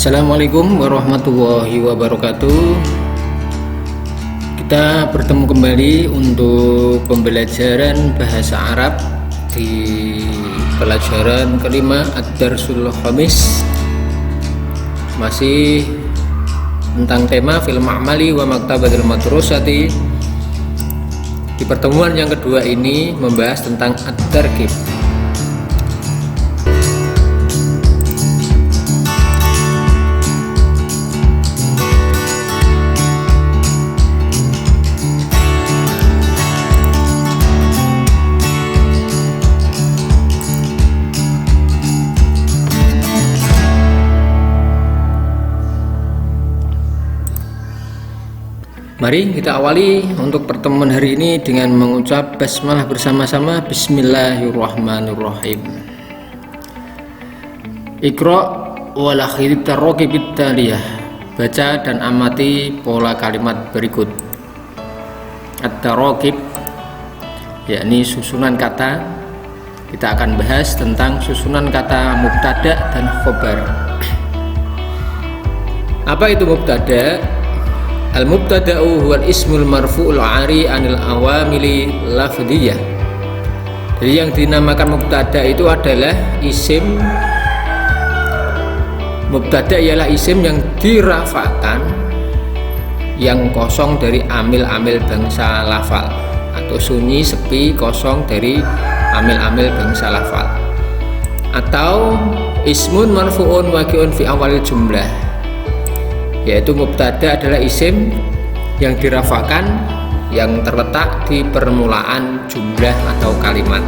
Assalamualaikum warahmatullahi wabarakatuh. Kita bertemu kembali untuk pembelajaran bahasa Arab di pelajaran kelima Ad-Darsul Khamis. Masih tentang tema fil ma'mali wa maktabatil madrasati. Di pertemuan yang kedua ini membahas tentang at-tarkib. Mari kita awali untuk pertemuan hari ini dengan mengucap basmalah bersama-sama. Bismillahirrahmanirrahim. Iqra wal akhir taraqib taliyah. Baca dan amati pola kalimat berikut. At-taraqib yakni susunan kata. Kita akan bahas tentang susunan kata mubtada dan khobar. Apa itu mubtada? Al-mubtada'u huwal ismul marfu'ul 'ari 'anil awamili lafdhiyah. Jadi yang dinamakan mubtada itu adalah isim. Mubtada ialah isim yang dirafa'kan, yang kosong dari amil-amil bangsa lafal, atau sunyi, sepi, kosong dari amil-amil bangsa lafal. Atau ismun marfu'un waqi'un fi awalil jumlah, yaitu mubtada adalah isim yang dirafa'kan, yang terletak di permulaan jumlah atau kalimat.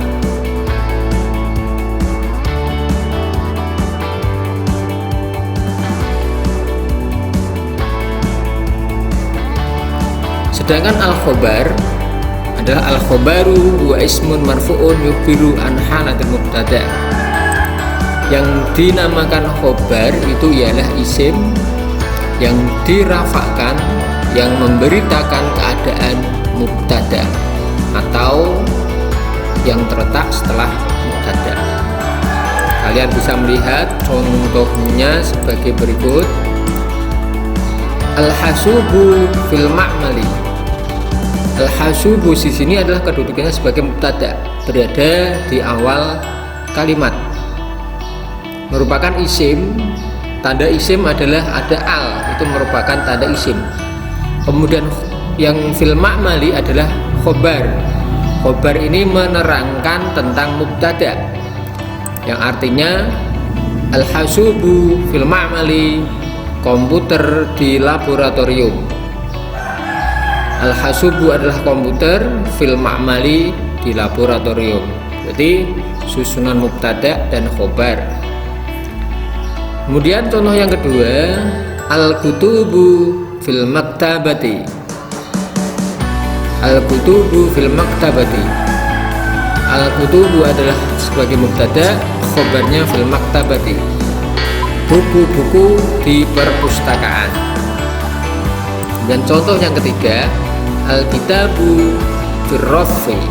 Sedangkan al-khobar adalah al-khobaru wa ismun marfu'un yukhbiru an halatil mubtada. Yang dinamakan khobar itu ialah isim yang dirafa'kan, yang memberitakan keadaan mubtada atau yang terletak setelah mubtada. Kalian bisa melihat contohnya sebagai berikut. Al-hasubu fil ma'mali. Al-hasubu di sini adalah kedudukannya sebagai mubtada, berada di awal kalimat, merupakan isim. Tanda isim adalah ada al, itu merupakan tanda isim. Kemudian yang fil ma'mali adalah khobar. Khobar ini menerangkan tentang mubtada, yang artinya al-hasubu fil ma'mali, komputer di laboratorium. Al-hasubu adalah komputer, fil ma'mali di laboratorium. Jadi susunan mubtada dan khobar. Kemudian contoh yang kedua, al-kutubu fil maktabati. Al-kutubu fil maktabati. Al-kutubu adalah sebagai mubtada, khobarnya fil maktabati. Buku-buku di perpustakaan. Dan contoh yang ketiga, al-kitabu fil rafi,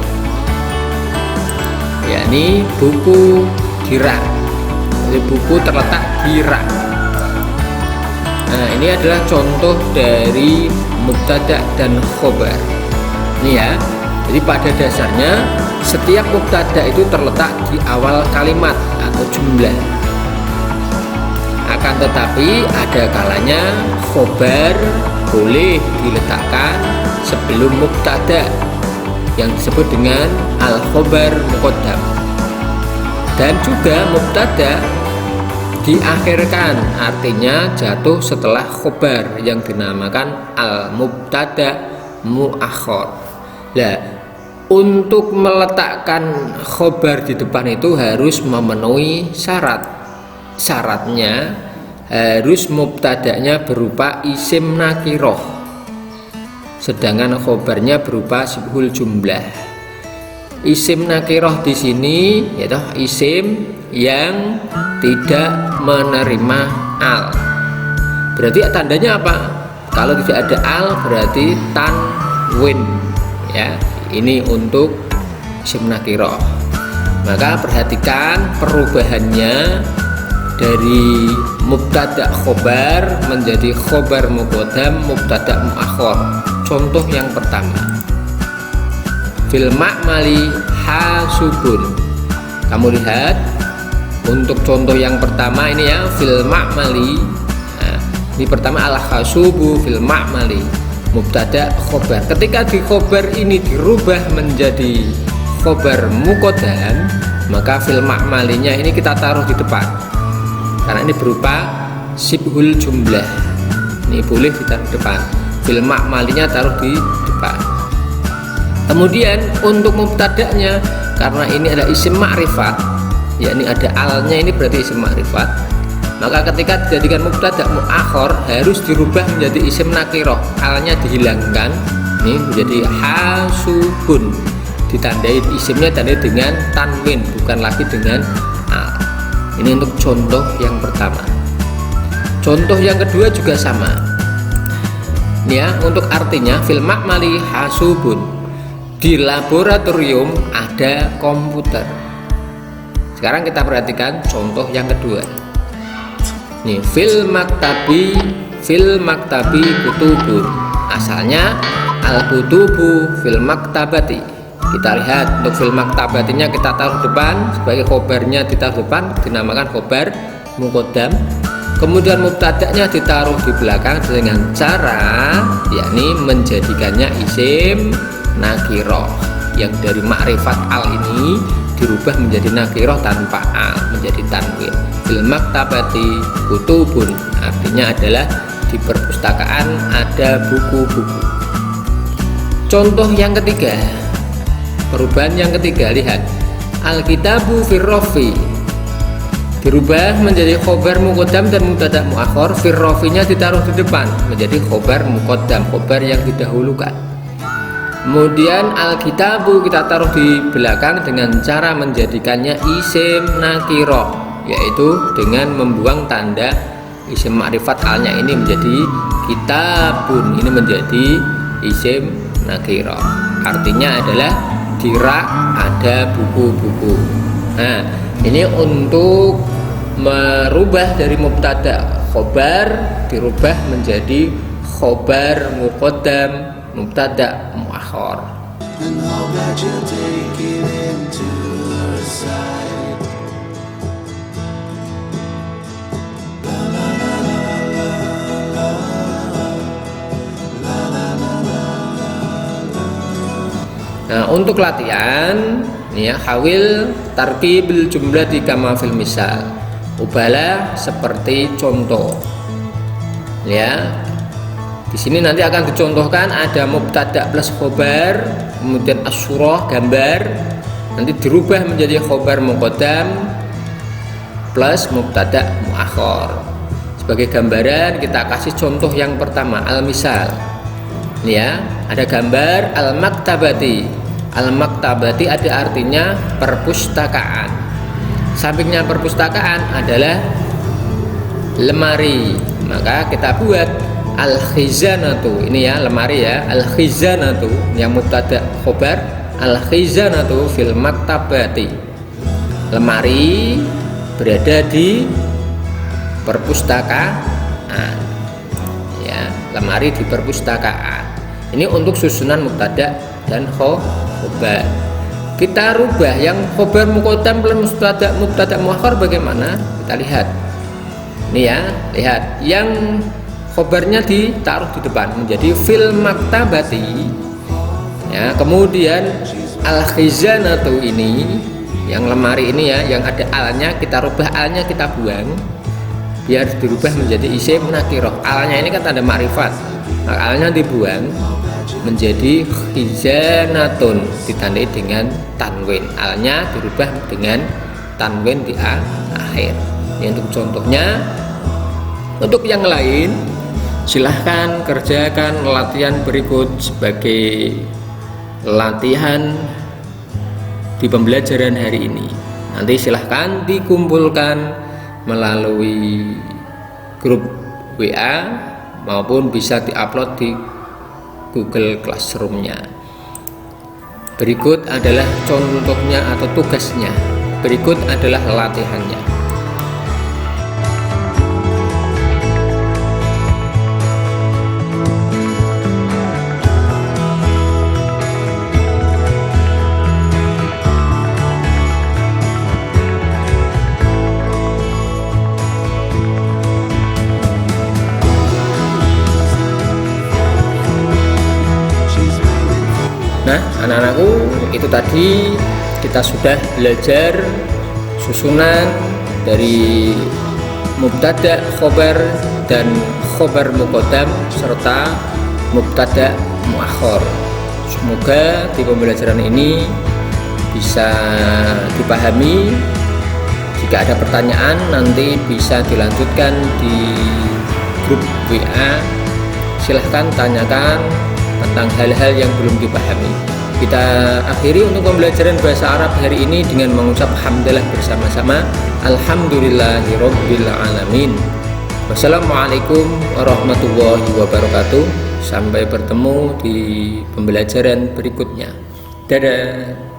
yakni buku di rak. Jadi buku terletak di rak. Nah, ini adalah contoh dari mubtada dan khobar. Ini ya. Jadi pada dasarnya setiap mubtada itu terletak di awal kalimat atau jumlah. Akan tetapi ada kalanya khobar boleh diletakkan sebelum mubtada, yang disebut dengan al-khobar muqaddam. Dan juga mubtada diakhirkan, artinya jatuh setelah khobar, yang dinamakan al-mubtada muakhar. Nah, untuk meletakkan khobar di depan itu harus memenuhi syarat. Syaratnya harus mubtadanya berupa isim nakiroh, sedangkan khobarnya berupa sibhul jumlah. Isim nakiroh di sini yaitu isim yang tidak menerima al. Berarti tandanya apa? Kalau tidak ada al berarti tanwin. Ya, ini untuk isim nakiroh. Maka perhatikan perubahannya dari mubtada khobar menjadi khobar muqaddam mubtada muakhor. Contoh yang pertama, fil ma'mali hasubun. Kamu lihat untuk contoh yang pertama ini ya, fil ma'mali. Nah, ini pertama al hasubu fil ma'mali mubtada khobar. Ketika di khobar ini dirubah menjadi khobar muqaddam, maka fil ma'malinya ini kita taruh di depan karena ini berupa sibhul jumlah. Ini boleh ditaruh di depan, fil ma'malinya taruh di depan. Kemudian untuk mubtada'nya, karena ini ada isim ma'rifat, yakni ada alnya, ini berarti isim ma'rifat, maka ketika dijadikan mubtada muakhor harus dirubah menjadi isim nakirah, alnya dihilangkan, ini menjadi hasubun, ditandai isimnya tandai dengan tanwin, bukan lagi dengan al. Ini untuk contoh yang pertama. Contoh yang kedua juga sama ya, untuk artinya fil ma'mali hasubun, di laboratorium ada komputer. Sekarang kita perhatikan contoh yang kedua. Nih, fil maktabi kutubun. Asalnya al kutubu fil maktabati. Kita lihat untuk fil maktabatinya kita taruh depan, sebagai khobarnya ditaruh depan, dinamakan khobar muqaddam. Kemudian mubtada'nya ditaruh di belakang dengan cara yakni menjadikannya isim nakirah, yang dari ma'rifat al ini dirubah menjadi nakirah tanpa al, menjadi tanwin. Fil maktabati kutubun artinya adalah di perpustakaan ada buku-buku. Contoh yang ketiga, perubahan yang ketiga, lihat al-kitabu firrofi, dirubah menjadi khobar muqaddam dan mubtada muakhor, firrofinya ditaruh di depan menjadi khobar muqaddam, khobar yang didahulukan. Kemudian al-kitabu kita taruh di belakang dengan cara menjadikannya isim nakirah, yaitu dengan membuang tanda isim ma'rifat alnya ini menjadi kitabun, ini menjadi isim nakirah, artinya adalah di rak ada buku-buku. Nah, ini untuk merubah dari mubtada khobar dirubah menjadi khobar muqaddam mubtada muakhor. Nah, untuk latihan nih ya, hawil tarkibil jumlati kama fil misal, ubahlah seperti contoh ya. Di sini nanti akan dicontohkan ada mubtada plus khobar, kemudian as-surah gambar, nanti dirubah menjadi khobar muqaddam plus mubtada muakhor. Sebagai gambaran kita kasih contoh yang pertama, al-misal. Ini ya, ada gambar al-maktabati. Al-maktabati ada artinya perpustakaan. Sampingnya perpustakaan adalah lemari, maka kita buat al-khizanatu. Ini ya, lemari ya, al-khizanatu yang mubtada khobar, al-khizanatu fil maktabati. Lemari berada di perpustakaan. Ya, lemari di perpustakaan. Ini untuk susunan mubtada dan khobar. Kita rubah yang khobar muqaddam plus mubtada muakhor bagaimana? Kita lihat. Ini ya, lihat yang khobarnya ditaruh di depan menjadi fil maktabati. Ya, kemudian al-khizanatu ini yang lemari ini ya, yang ada alnya kita rubah, alnya kita buang biar dirubah menjadi isim nakirah. Alnya ini kan tanda makrifat, maka alnya dibuang menjadi khizanatun, ditandai dengan tanwin. Alnya dirubah dengan tanwin di akhir. Ini untuk contohnya. Untuk yang lain silahkan kerjakan latihan berikut sebagai latihan di pembelajaran hari ini. Nanti silahkan dikumpulkan melalui grup WA maupun bisa diupload di Google Classroom-nya. Berikut adalah contohnya atau tugasnya. Berikut adalah latihannya. Nah, anak-anakku, itu tadi kita sudah belajar susunan dari mubtada, khobar, dan khobar muqaddam serta mubtada muakhir. Semoga di pembelajaran ini bisa dipahami. Jika ada pertanyaan nanti bisa dilanjutkan di grup WA. Silahkan tanyakan tentang hal-hal yang belum dipahami. Kita akhiri untuk pembelajaran bahasa Arab hari ini dengan mengucap hamdalah bersama-sama. Alhamdulillahirabbil alamin. Wassalamualaikum warahmatullahi wabarakatuh. Sampai bertemu di pembelajaran berikutnya. Dadah.